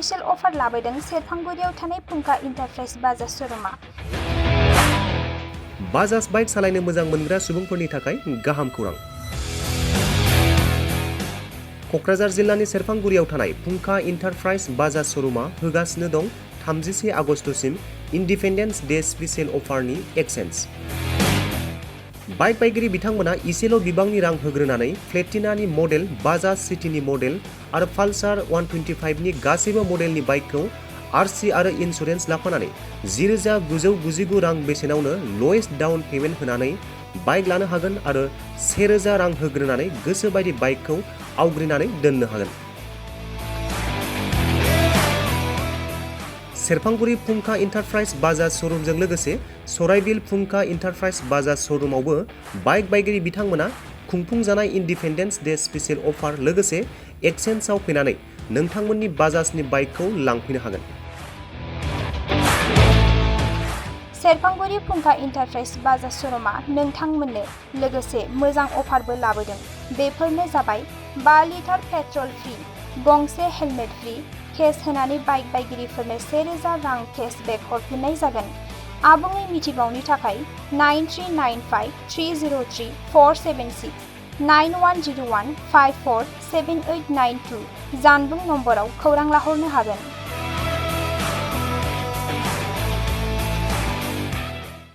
Special अफार लाबोदों सेरफांगुरियाव थानाय फुंखा इन्टारप्राइज बाजाज श'रुमा। बाजाज बाइक सालायनो मोजां मोनग्रा सुबुंफोरनि थाखाय गाहाम खौरां। क'क्राझार जिल्लानि सेरफांगुरियाव थानाय फुंखा इन्टारप्राइज बाजाज श'रुमा होगासिनो दं 31 आगस्तसिम इन्डिपेन्डेन्स डे स्पेशल अफारनि एक्सेन्ज। बाइक बायगिरि बिथांमोना इसेल' बिबांनि रां होग्रोनानै प्लेटिनानि मडेल, बाजाज सिटीनि मडेल आरो पालसार 125 नि गासैबो मडेलनि बाइकखौ आरसि आरो इन्सुरेन्स लाफानानै 10,999 रां बेसेनावनो ल'एस्ट डाउन पेमेन्ट होनानै बाइक लानो हागोन आरो 1,000 रां होग्रोनानै गोसोबायदि बाइकखौ आवग्रिनानै दोननो हागोन। सेरफांगुरि फुंखा इन्टारप्राइज बाजाज श'रुमजों लोगोसे सराइबिल फुंखा इन्टारप्राइज बाजाज श'रुमावबो बाइक बायगिरि बिथांमोना खुंफुंजानाय इन्डिपेन्डेन्स डे स्पेशल अफार लोगोसे एक्सेन्जआव फैनानै नोंथांमोननि बाजाजनि बाइकखौ लांफैनो हागोन। सेरफांगुरि फुंखा इन्टारप्राइज बाजाज श'रुमा नोंथांमोननो लोगोसे मोजां अफारबो लाबोदों। बेफोरनो जाबाय 5 लिटार पेट्रल फ्रि, गंसे हेलमेट फ्रि, केस होनानै बाइक बायगिरिफोरनो 1,000 रां केशबेक हरफिननाय जागोन। आबुङै मिथिबावनो थाखाय 9395303476 9101547892 जानबुं नम्बराव खौरां लाहरनो हागोन।